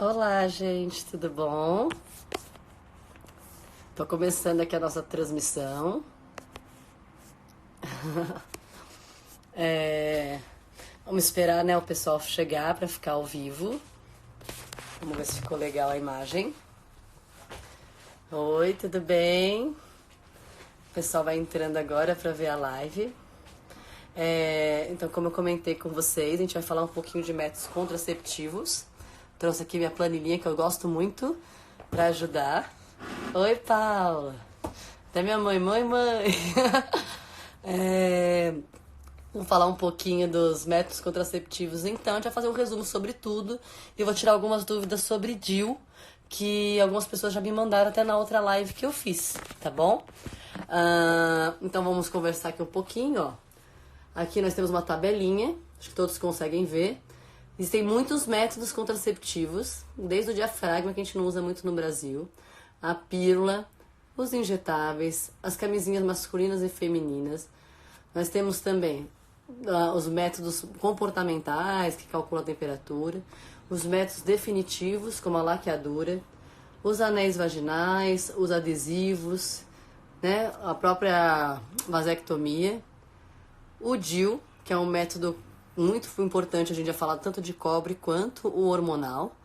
Olá, gente, tudo bom? Tô começando aqui a nossa transmissão. É, Vamos esperar, né, o pessoal chegar pra ficar ao vivo. Vamos ver se ficou legal a imagem. Oi, tudo bem? O pessoal vai entrando agora pra ver a live. Então, como eu comentei com vocês, a gente vai falar um pouquinho de métodos contraceptivos. Trouxe aqui minha planilhinha que eu gosto muito pra ajudar. Oi, Paula. Até minha mãe. É, Vamos falar um pouquinho dos métodos contraceptivos. Então, a gente vai fazer um resumo sobre tudo. E eu vou tirar algumas dúvidas sobre DIU, que algumas pessoas já me mandaram até na outra live que eu fiz, tá bom? Então, vamos conversar aqui um pouquinho, ó. Aqui nós temos uma tabelinha, acho que todos conseguem ver. Existem muitos métodos contraceptivos, desde o diafragma, que a gente não usa muito no Brasil, a pílula, os injetáveis, as camisinhas masculinas e femininas. Nós temos também os métodos comportamentais, que calculam a temperatura, os métodos definitivos, como a laqueadura, os anéis vaginais, os adesivos, né, a própria vasectomia, o DIU, que é um método muito importante, a gente já fala tanto de cobre quanto o hormonal.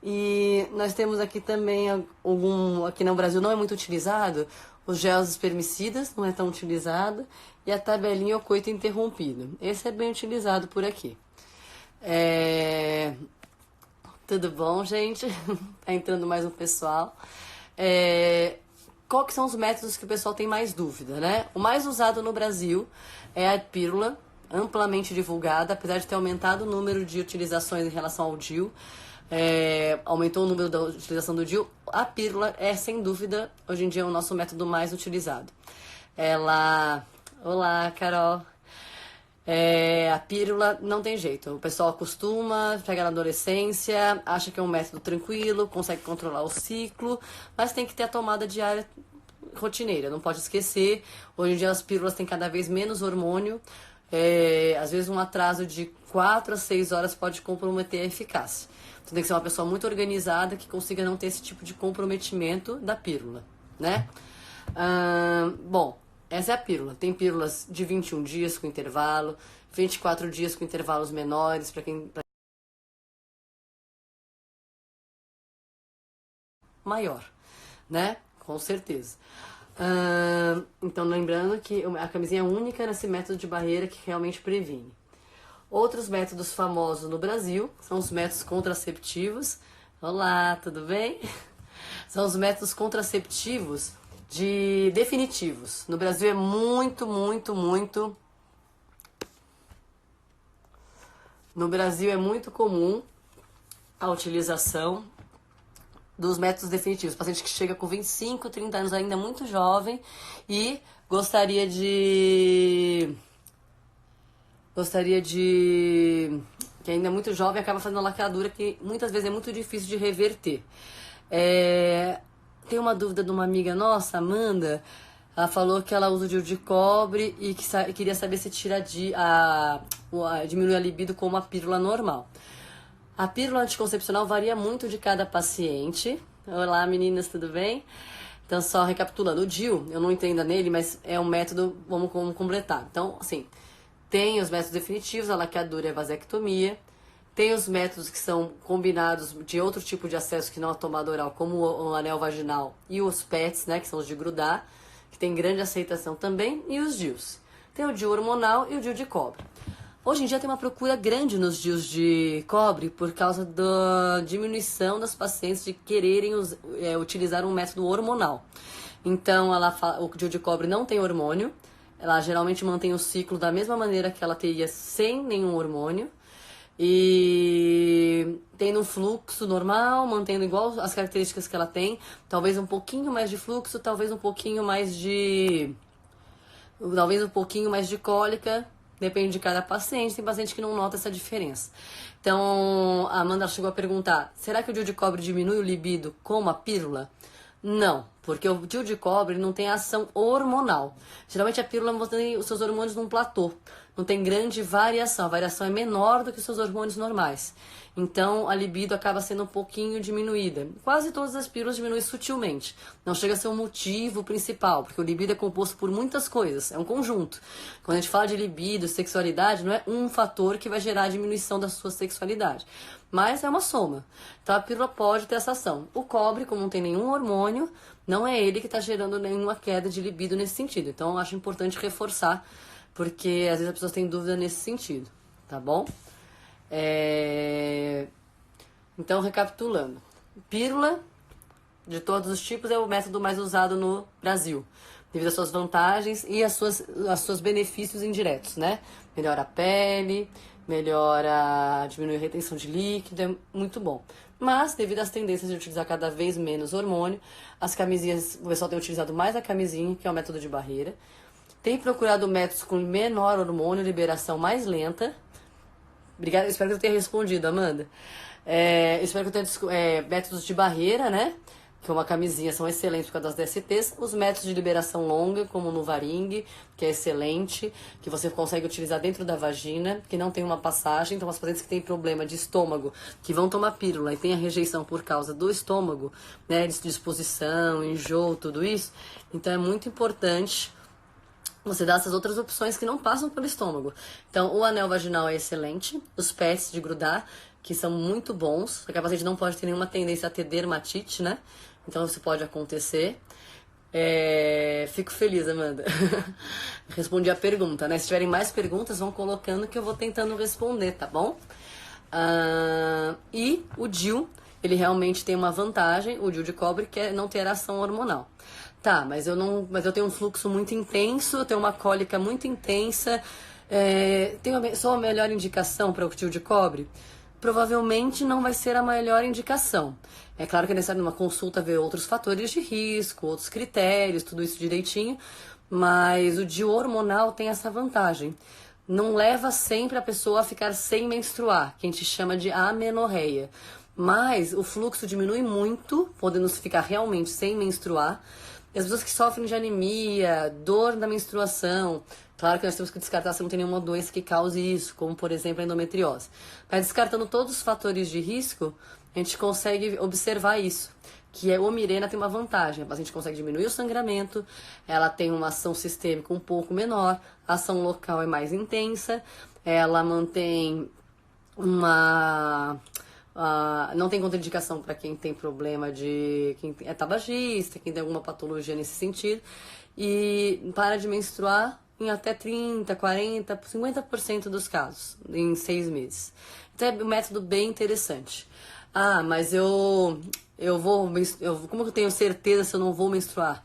E nós temos aqui também aqui no Brasil não é muito utilizado, os gels espermicidas, não é tão utilizado, e a tabelinha o coito interrompido. Esse é bem utilizado por aqui. Tudo bom, gente? Tá entrando mais um pessoal. Qual que são os métodos que o pessoal tem mais dúvida, né? O mais usado no Brasil é a pílula, amplamente divulgada, apesar de ter aumentado o número de utilizações em relação ao DIU. Aumentou o número da utilização do DIU. A pílula é, sem dúvida, hoje em dia, o nosso método mais utilizado. Olá, Carol. A pílula não tem jeito. O pessoal acostuma, pega na adolescência, acha que é um método tranquilo, consegue controlar o ciclo, mas tem que ter a tomada diária rotineira, não pode esquecer. Hoje em dia as pílulas têm cada vez menos hormônio. Às vezes um atraso de 4 a 6 horas pode comprometer a eficácia. Então tem que ser uma pessoa muito organizada que consiga não ter esse tipo de comprometimento da pílula, né? Bom, essa é a pílula. Tem pílulas de 21 dias com intervalo, 24 dias com intervalos menores, para quem maior, né? Com certeza. Então, lembrando que a camisinha é única nesse método de barreira que realmente previne. Outros métodos famosos no Brasil são os métodos contraceptivos. Olá, tudo bem? São os métodos contraceptivos definitivos. No Brasil é muito. No Brasil é muito comum a utilização dos métodos definitivos. Paciente que chega com 25, 30 anos ainda muito jovem e gostaria de que ainda é muito jovem acaba fazendo uma laqueadura que muitas vezes é muito difícil de reverter. Tem uma dúvida de uma amiga nossa, Amanda. Ela falou que ela usa o DIU de cobre e que queria saber se diminui a libido com uma pílula normal. A pílula anticoncepcional varia muito de cada paciente. Olá, meninas, tudo bem? Então, só recapitulando, o DIU, eu não entendo nele, mas é um método, vamos completar. Então, assim, tem os métodos definitivos, a laqueadura e a vasectomia. Tem os métodos que são combinados de outro tipo de acesso que não a tomada oral, como o anel vaginal e os PETs, né, que são os de grudar, que tem grande aceitação também, e os DIUs. Tem o DIU hormonal e o DIU de cobre. Hoje em dia tem uma procura grande nos DIUs de cobre por causa da diminuição das pacientes de quererem utilizar um método hormonal. Então, o DIU de cobre não tem hormônio, ela geralmente mantém o ciclo da mesma maneira que ela teria sem nenhum hormônio, e tendo um fluxo normal, mantendo igual as características que ela tem, talvez um pouquinho mais de fluxo, talvez um pouquinho mais de cólica, depende de cada paciente. Tem paciente que não nota essa diferença. Então, a Amanda chegou a perguntar, será que o DIU de cobre diminui o libido como a pílula? Não, Porque o DIU de cobre não tem ação hormonal. Geralmente a pílula mantém os seus hormônios num platô. Não tem grande variação. A variação é menor do que os seus hormônios normais. Então a libido acaba sendo um pouquinho diminuída. Quase todas as pílulas diminuem sutilmente. Não chega a ser o motivo principal, porque o libido é composto por muitas coisas. É um conjunto. Quando a gente fala de libido, sexualidade, não é um fator que vai gerar a diminuição da sua sexualidade. Mas é uma soma. Então a pílula pode ter essa ação. O cobre, como não tem nenhum hormônio, não é ele que está gerando nenhuma queda de libido nesse sentido. Então eu acho importante reforçar, porque às vezes as pessoas têm dúvida nesse sentido, tá bom? Então, recapitulando. Pílula de todos os tipos é o método mais usado no Brasil, devido às suas vantagens e às suas benefícios indiretos, né? Melhora a pele, diminui a retenção de líquido, é muito bom. Mas, devido às tendências de utilizar cada vez menos hormônio, as camisinhas, o pessoal tem utilizado mais a camisinha, que é o método de barreira. Tem procurado métodos com menor hormônio, liberação mais lenta. Obrigada, espero que eu tenha respondido, Amanda. Espero que eu tenha métodos de barreira, né? Que é uma camisinha, são excelentes por causa das DSTs. Os métodos de liberação longa, como o Nuvaring, que é excelente, que você consegue utilizar dentro da vagina, que não tem uma passagem. Então, as pacientes que têm problema de estômago, que vão tomar pílula e tem a rejeição por causa do estômago, né? Disposição, enjoo, tudo isso. Então, é muito importante você dá essas outras opções que não passam pelo estômago. Então, o anel vaginal é excelente, os pads de grudar, que são muito bons, porque a paciente não pode ter nenhuma tendência a ter dermatite, né? Então, isso pode acontecer. Fico feliz, Amanda. Respondi a pergunta, né? Se tiverem mais perguntas, vão colocando que eu vou tentando responder, tá bom? E o DIU, ele realmente tem uma vantagem, o DIU de cobre, que é não ter ação hormonal. Tá, mas eu tenho um fluxo muito intenso, eu tenho uma cólica muito intensa. Só a melhor indicação para o DIU de cobre? Provavelmente não vai ser a melhor indicação. É claro que é necessário numa consulta ver outros fatores de risco, outros critérios, tudo isso direitinho, mas o DIU hormonal tem essa vantagem. Não leva sempre a pessoa a ficar sem menstruar, que a gente chama de amenorreia. Mas o fluxo diminui muito, podendo ficar realmente sem menstruar. E as pessoas que sofrem de anemia, dor na menstruação, claro que nós temos que descartar se não tem nenhuma doença que cause isso, como por exemplo a endometriose. Mas descartando todos os fatores de risco, a gente consegue observar isso, que o Mirena tem uma vantagem, a paciente consegue diminuir o sangramento, ela tem uma ação sistêmica um pouco menor, a ação local é mais intensa, ela mantém não tem contraindicação para quem tem problema quem é tabagista, quem tem alguma patologia nesse sentido, e para de menstruar em até 30, 40, 50% dos casos, em 6 meses. Então é um método bem interessante. Mas como que eu tenho certeza se eu não vou menstruar?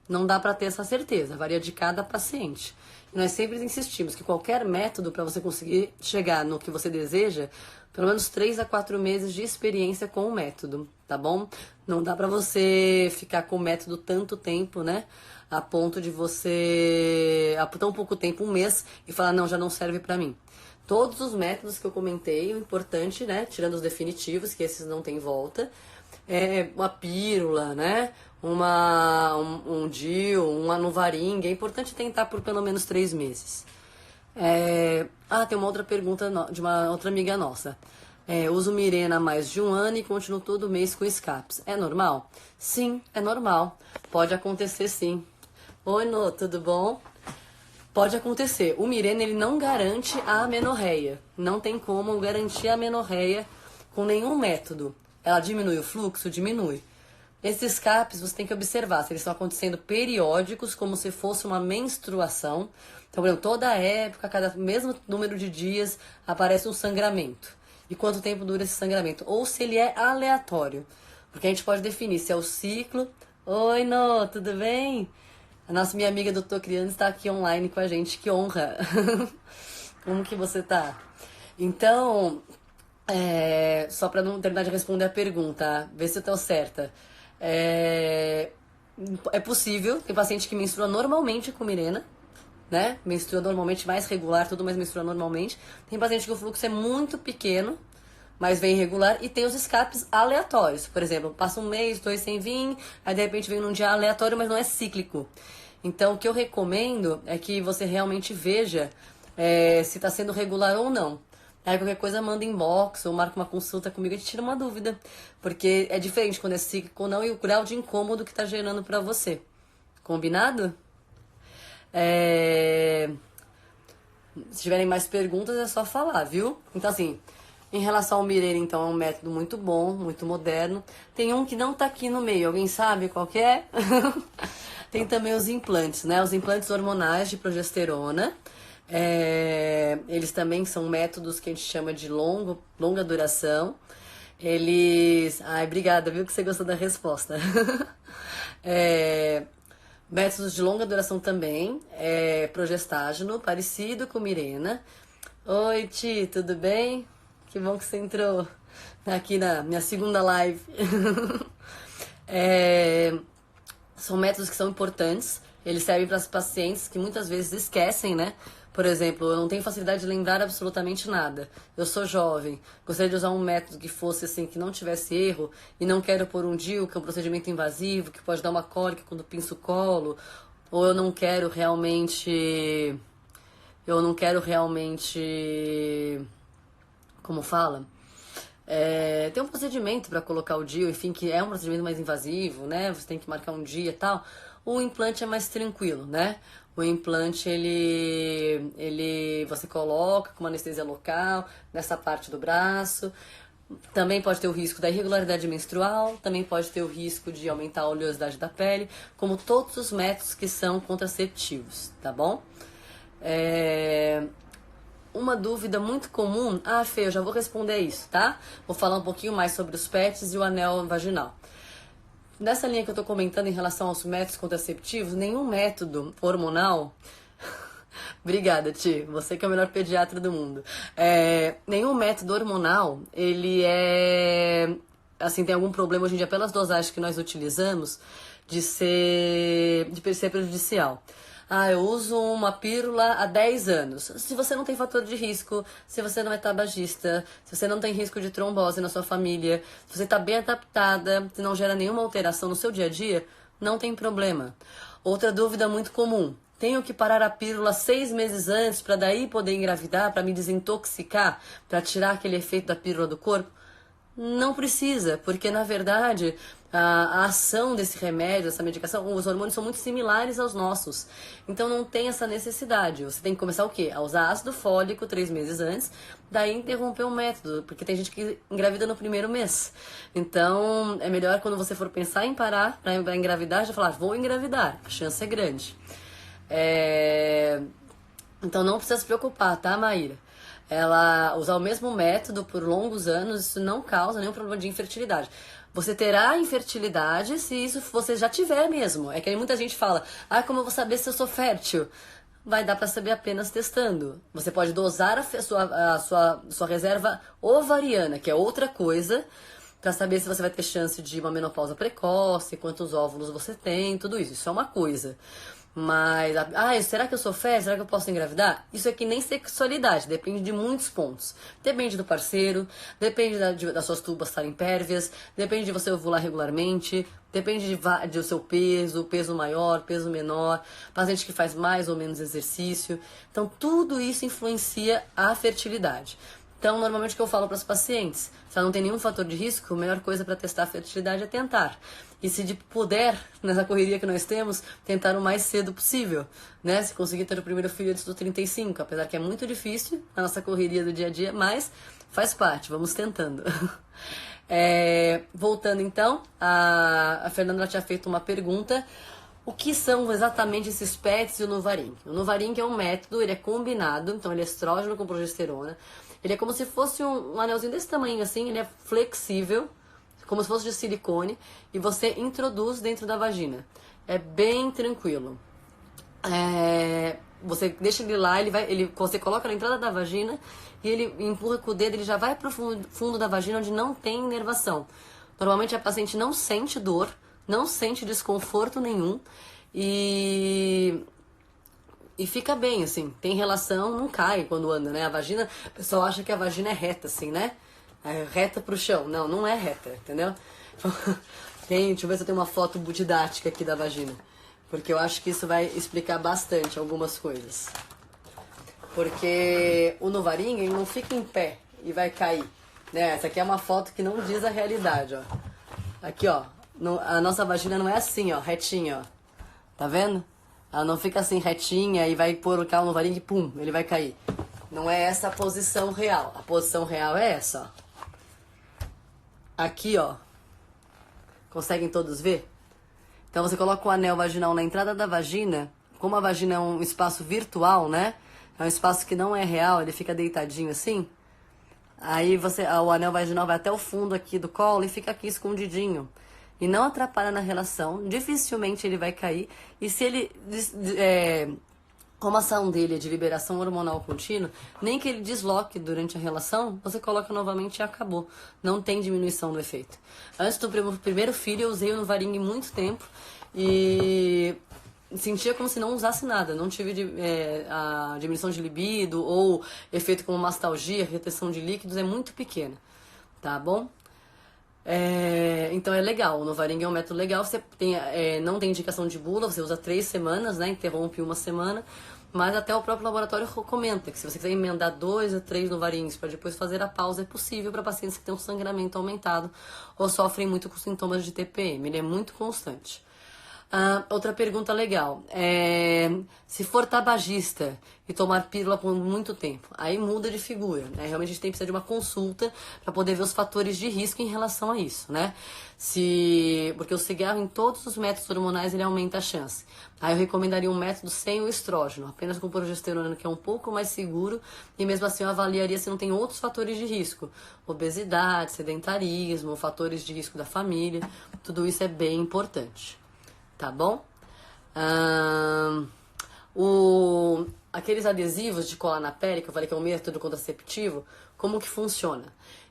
Não dá para ter essa certeza, varia de cada paciente. E nós sempre insistimos que qualquer método para você conseguir chegar no que você deseja, pelo menos 3 a 4 meses de experiência com o método, tá bom? Não dá pra você ficar com o método tanto tempo, né? A ponto de você, há tão pouco tempo, um mês, e falar, não, já não serve pra mim. Todos os métodos que eu comentei, o importante, né? Tirando os definitivos, que esses não tem volta, uma pílula, né? Um DIU, uma Nuvaring, é importante tentar por pelo menos 3 meses. Tem uma outra pergunta de uma outra amiga nossa. Uso Mirena há mais de 1 ano e continuo todo mês com escapes. É normal? Sim, é normal. Pode acontecer sim. Oi, Nô, tudo bom? Pode acontecer. O Mirena, ele não garante a amenorreia. Não tem como garantir a amenorreia com nenhum método. Ela diminui o fluxo? Diminui. Esses escapes você tem que observar se eles estão acontecendo periódicos, como se fosse uma menstruação. Então, por exemplo, toda época, cada mesmo número de dias, aparece um sangramento. E quanto tempo dura esse sangramento? Ou se ele é aleatório. Porque a gente pode definir se é o ciclo. Oi, Nô, tudo bem? Minha amiga do Tô Criando está aqui online com a gente, que honra. Como que você tá? Então, só para não terminar de responder a pergunta, ver se eu tô certa. É possível, tem paciente que menstrua normalmente com Mirena, né? Menstrua normalmente, mais regular, tudo, mas menstrua normalmente. Tem paciente que o fluxo é muito pequeno, mas vem irregular, e tem os escapes aleatórios. Por exemplo, passa um mês, dois sem vir, aí de repente vem num dia aleatório, mas não é cíclico. Então, o que eu recomendo é que você realmente veja se está sendo regular ou não. Aí qualquer coisa manda inbox ou marca uma consulta comigo e te tira uma dúvida. Porque é diferente quando é cíclico ou não e o grau de incômodo que tá gerando pra você. Combinado? Se tiverem mais perguntas é só falar, viu? Então assim, em relação ao Mirena, então é um método muito bom, muito moderno. Tem um que não tá aqui no meio, alguém sabe qual que é? Tem também os implantes, né? Os implantes hormonais de progesterona. Eles também são métodos que a gente chama de longa duração. Eles. Ai, obrigada, viu que você gostou da resposta. Métodos de longa duração também. Progestágeno, parecido com Mirena. Oi, Ti, tudo bem? Que bom que você entrou aqui na minha segunda live. São métodos que são importantes. Eles servem para os pacientes que muitas vezes esquecem, né? Por exemplo, eu não tenho facilidade de lembrar absolutamente nada. Eu sou jovem, gostaria de usar um método que fosse assim, que não tivesse erro, e não quero pôr um DIU, que é um procedimento invasivo, que pode dar uma cólica quando pinço o colo, ou eu não quero realmente. Como fala? Tem um procedimento para colocar o DIU, enfim, que é um procedimento mais invasivo, né? Você tem que marcar um dia e tal. O implante é mais tranquilo, né? O implante, você coloca com uma anestesia local, nessa parte do braço. Também pode ter o risco da irregularidade menstrual, também pode ter o risco de aumentar a oleosidade da pele, como todos os métodos que são contraceptivos, tá bom? Uma dúvida muito comum... Fê, eu já vou responder isso, tá? Vou falar um pouquinho mais sobre os PETs e o anel vaginal. Nessa linha que eu tô comentando em relação aos métodos contraceptivos, nenhum método hormonal... Obrigada, Ti. Você que é o melhor pediatra do mundo. Nenhum método hormonal, ele assim, tem algum problema hoje em dia pelas dosagens que nós utilizamos de ser prejudicial. Eu uso uma pílula há 10 anos. Se você não tem fator de risco, se você não é tabagista, se você não tem risco de trombose na sua família, se você está bem adaptada, se não gera nenhuma alteração no seu dia a dia, não tem problema. Outra dúvida muito comum. Tenho que parar a pílula 6 meses antes para daí poder engravidar, para me desintoxicar, para tirar aquele efeito da pílula do corpo? Não precisa, porque na verdade a ação desse remédio, dessa medicação, os hormônios são muito similares aos nossos. Então não tem essa necessidade. Você tem que começar o quê? A usar ácido fólico 3 meses antes, daí interromper o método, porque tem gente que engravida no primeiro mês. Então é melhor quando você for pensar em parar para engravidar, já falar, vou engravidar, a chance é grande. Então não precisa se preocupar, tá, Maíra? Ela usar o mesmo método por longos anos, isso não causa nenhum problema de infertilidade. Você terá infertilidade se isso você já tiver mesmo. É que aí muita gente fala, como eu vou saber se eu sou fértil? Vai dar pra saber apenas testando. Você pode dosar a sua reserva ovariana, que é outra coisa, pra saber se você vai ter chance de uma menopausa precoce, quantos óvulos você tem, tudo isso. Isso é uma coisa. Mas, será que eu sou fértil? Será que eu posso engravidar? Isso é que nem sexualidade, depende de muitos pontos. Depende do parceiro, depende das suas tubas estarem pérvias, depende de você ovular regularmente, depende do seu peso maior, peso menor, paciente que faz mais ou menos exercício. Então, tudo isso influencia a fertilidade. Então, normalmente o que eu falo para os pacientes, se ela não tem nenhum fator de risco, a melhor coisa para testar a fertilidade é tentar. E se puder, nessa correria que nós temos, tentar o mais cedo possível, né? Se conseguir ter o primeiro filho antes dos 35, apesar que é muito difícil a nossa correria do dia a dia, mas faz parte, vamos tentando. Voltando então, a Fernanda tinha feito uma pergunta. O que são exatamente esses PETs e o Nuvaring? O Nuvaring é um método, ele é combinado, então ele é estrógeno com progesterona. Ele é como se fosse um anelzinho desse tamanho assim, ele é flexível, como se fosse de silicone, e você introduz dentro da vagina. É bem tranquilo. Você deixa ele lá, você coloca na entrada da vagina e ele empurra com o dedo, ele já vai pro fundo da vagina onde não tem inervação. Normalmente a paciente não sente dor, não sente desconforto nenhum e fica bem, assim, tem relação, não cai quando anda, né? A vagina, o pessoal acha que a vagina é reta, assim, né? É reta pro chão. Não, não é reta, entendeu? Deixa eu ver se eu tenho uma foto didática aqui da vagina. Porque eu acho que isso vai explicar bastante algumas coisas. Porque o novarinho, ele não fica em pé e vai cair. Né? Essa aqui é uma foto que não diz a realidade, ó. Aqui, ó. A nossa vagina não é assim, ó, retinha, ó. Tá vendo? Ela não fica assim retinha e vai colocar o novarinho e pum, ele vai cair. Não é essa a posição real. A posição real é essa, ó. Aqui, ó. Conseguem todos ver? Então você coloca o anel vaginal na entrada da vagina. Como a vagina é um espaço virtual, né? É um espaço que não é real, ele fica deitadinho assim. Aí o anel vaginal vai até o fundo aqui do colo e fica aqui escondidinho. E não atrapalha na relação, dificilmente ele vai cair. E se ele, como a ação dele é de liberação hormonal contínua, nem que ele desloque durante a relação, você coloca novamente e acabou. Não tem diminuição do efeito. Antes do primeiro filho, eu usei o Novaring muito tempo e sentia como se não usasse nada. Não tive a diminuição de libido ou efeito como mastalgia, retenção de líquidos, é muito pequena. Tá bom? Então é legal, o Novaring é um método legal, você não tem indicação de bula, você usa 3 semanas, né, interrompe uma semana, mas até o próprio laboratório comenta que se você quiser emendar 2 a 3 Novarings para depois fazer a pausa, é possível para pacientes que têm um sangramento aumentado ou sofrem muito com sintomas de TPM, ele é muito constante. Outra pergunta legal, se for tabagista e tomar pílula por muito tempo, aí muda de figura, né? Realmente a gente tem que precisar de uma consulta para poder ver os fatores de risco em relação a isso, né? Porque o cigarro em todos os métodos hormonais ele aumenta a chance. Aí eu recomendaria um método sem o estrógeno, apenas com progesterona, que é um pouco mais seguro, e mesmo assim eu avaliaria se não tem outros fatores de risco, obesidade, sedentarismo, fatores de risco da família, tudo isso é bem importante. Tá bom? Aqueles adesivos de colar na pele, que eu falei que é um método contraceptivo, como que funciona?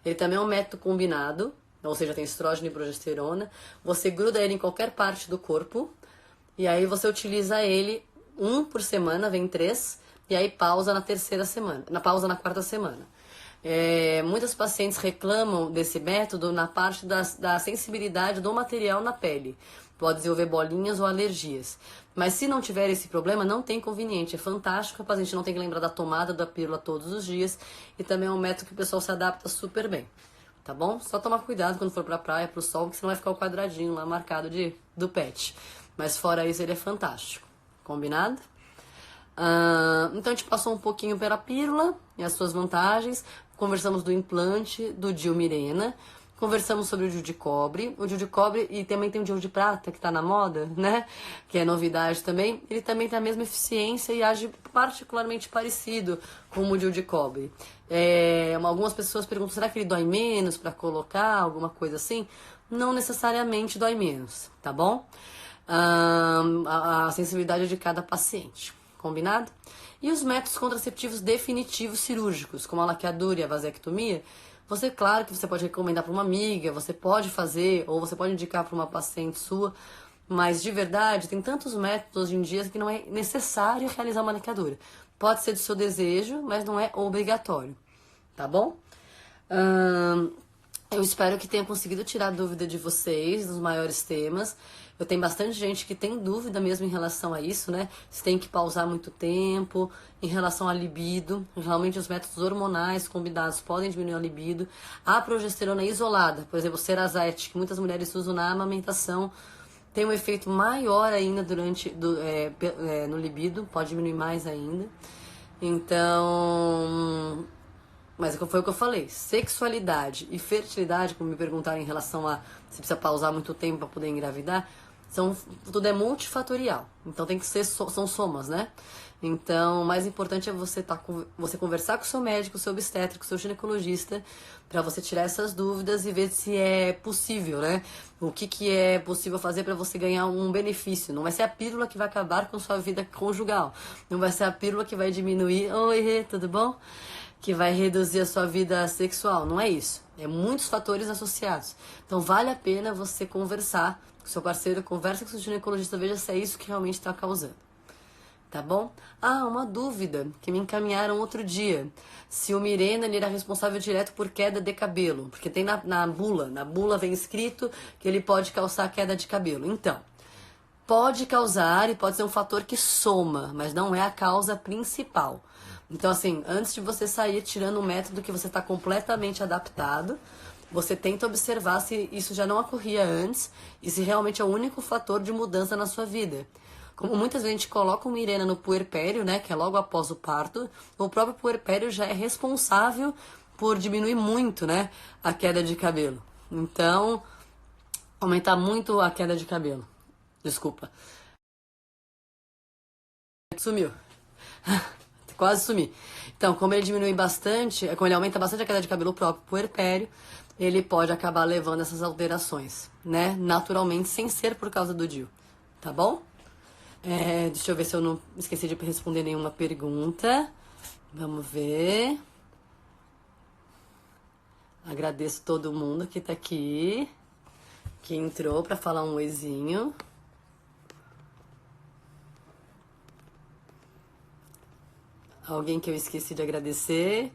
Ele também é um método combinado, ou seja, tem estrógeno e progesterona. Você gruda ele em qualquer parte do corpo, e aí você utiliza ele 1 por semana, vem 3, e aí pausa na terceira semana, pausa na 4ª semana. Muitas pacientes reclamam desse método na parte da sensibilidade do material na pele. Pode desenvolver bolinhas ou alergias. Mas se não tiver esse problema, não tem inconveniente. É fantástico, a paciente não tem que lembrar da tomada da pílula todos os dias. E também é um método que o pessoal se adapta super bem. Tá bom? Só tomar cuidado quando for pra praia, pro sol, porque senão vai ficar o quadradinho lá marcado do pet. Mas fora isso, ele é fantástico. Combinado? Então a gente passou um pouquinho pela pílula e as suas vantagens. Conversamos do implante, do DIU Mirena. Conversamos sobre o DIU de cobre. O DIU de cobre, e também tem o DIU de prata, que tá na moda, né? Que é novidade também. Ele também tem a mesma eficiência e age particularmente parecido com o DIU de cobre. Algumas pessoas perguntam, será que ele dói menos para colocar? Alguma coisa assim? Não necessariamente dói menos, tá bom? A sensibilidade de cada paciente. Combinado? E os métodos contraceptivos definitivos cirúrgicos, como a laqueadura e a vasectomia, claro que você pode recomendar para uma amiga, você pode fazer, ou você pode indicar para uma paciente sua, mas de verdade, tem tantos métodos hoje em dia que não é necessário realizar uma laqueadura. Pode ser do seu desejo, mas não é obrigatório, tá bom? Eu espero que tenha conseguido tirar dúvida de vocês dos maiores temas. Eu tenho bastante gente que tem dúvida mesmo em relação a isso, né? Se tem que pausar muito tempo, em relação à libido. Realmente os métodos hormonais combinados podem diminuir a libido. A progesterona isolada, por exemplo, o Cerazette, que muitas mulheres usam na amamentação, tem um efeito maior ainda no libido, pode diminuir mais ainda. Então... Mas foi o que eu falei, sexualidade e fertilidade, como me perguntaram em relação a se precisa pausar muito tempo para poder engravidar, tudo é multifatorial, então tem que ser, são somas, né? Então, o mais importante é você conversar com o seu médico, o seu obstetra, o seu ginecologista, para você tirar essas dúvidas e ver se é possível, né? O que é possível fazer para você ganhar um benefício. Não vai ser a pílula que vai acabar com sua vida conjugal, não vai ser a pílula que vai diminuir, oi, tudo bom? Que vai reduzir a sua vida sexual. Não é isso. É muitos fatores associados. Então vale a pena você conversar com seu parceiro, conversa com seu ginecologista, veja se é isso que realmente está causando. tá bom? Ah, uma dúvida que me encaminharam outro dia. Se o Mirena ele era responsável direto por queda de cabelo, porque tem na bula vem escrito que ele pode causar queda de cabelo. Então, pode causar e pode ser um fator que soma, mas não é a causa principal. Então, assim, antes de você sair tirando um método que você está completamente adaptado, você tenta observar se isso já não ocorria antes e se realmente é o único fator de mudança na sua vida. Como muitas vezes a gente coloca o Mirena no puerpério, né, que é logo após o parto, o próprio puerpério já é responsável por diminuir muito, né, a queda de cabelo. Então, aumentar muito a queda de cabelo. Desculpa. Sumiu. Quase sumi. Então, como ele diminui bastante, como ele aumenta bastante a queda de cabelo próprio puerpério, ele pode acabar levando essas alterações, né? Naturalmente, sem ser por causa do DIU. Tá bom? Deixa eu ver se eu não esqueci de responder nenhuma pergunta. Vamos ver. Agradeço todo mundo que tá aqui, que entrou pra falar um oizinho. Alguém que eu esqueci de agradecer.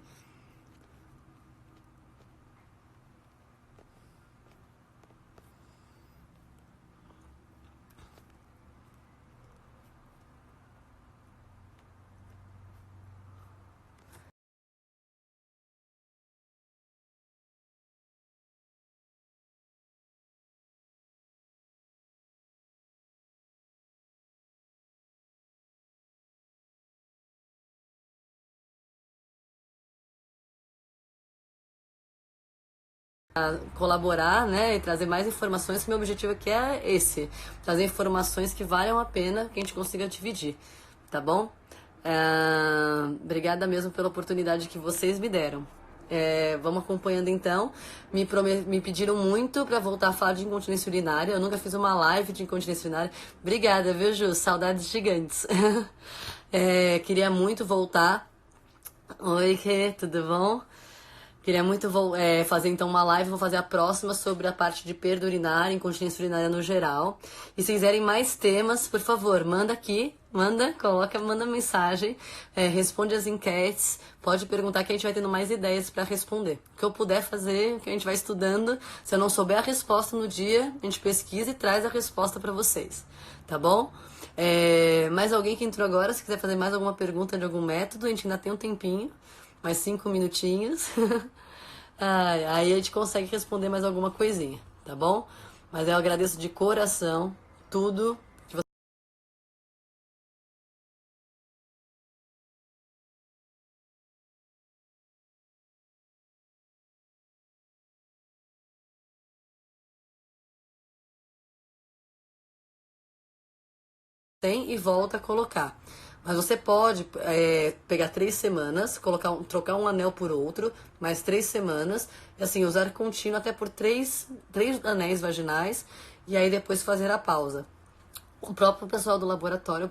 Colaborar, né, e trazer mais informações, que meu objetivo aqui é esse, trazer informações que valham a pena, que a gente consiga dividir, tá bom? Obrigada mesmo pela oportunidade que vocês me deram. Vamos acompanhando então. Me pediram muito pra voltar a falar de incontinência urinária. Eu nunca fiz uma live de incontinência urinária. Obrigada, viu, Ju? Saudades gigantes. Queria muito voltar. Oi, Kê, tudo bom? Queria muito fazer então uma live, vou fazer a próxima sobre a parte de perda urinária, incontinência urinária no geral. E se quiserem mais temas, por favor, manda aqui, manda mensagem, responde as enquetes, pode perguntar que a gente vai tendo mais ideias para responder. O que eu puder fazer, o que a gente vai estudando, se eu não souber a resposta no dia, a gente pesquisa e traz a resposta para vocês, tá bom? Mais alguém que entrou agora, se quiser fazer mais alguma pergunta de algum método, a gente ainda tem um tempinho. Mais 5 minutinhos. Aí a gente consegue responder mais alguma coisinha, tá bom? Mas eu agradeço de coração tudo que vocês têm e volta a colocar. Mas você pode pegar 3 semanas, trocar um anel por outro, mais 3 semanas, e assim, usar contínuo até por três anéis vaginais, e aí depois fazer a pausa. O próprio pessoal do laboratório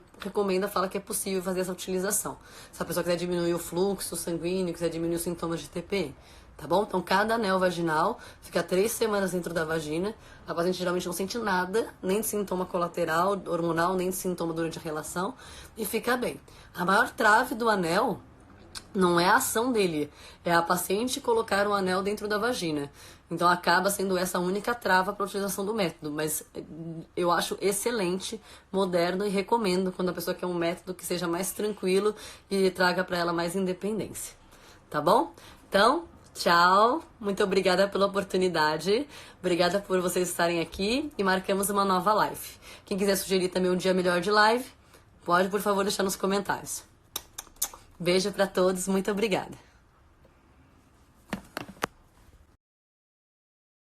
fala que é possível fazer essa utilização. Se a pessoa quiser diminuir o fluxo sanguíneo, quiser diminuir os sintomas de TPM, tá bom? Então, cada anel vaginal fica 3 semanas dentro da vagina. A paciente geralmente não sente nada, nem de sintoma colateral, hormonal, nem de sintoma durante a relação, e fica bem. A maior trave do anel não é a ação dele, é a paciente colocar o anel dentro da vagina. Então acaba sendo essa a única trava para a utilização do método, mas eu acho excelente, moderno e recomendo quando a pessoa quer um método que seja mais tranquilo e traga para ela mais independência. Tá bom? Então, tchau, muito obrigada pela oportunidade, obrigada por vocês estarem aqui e marcamos uma nova live. Quem quiser sugerir também um dia melhor de live, pode por favor deixar nos comentários. Beijo pra todos, muito obrigada.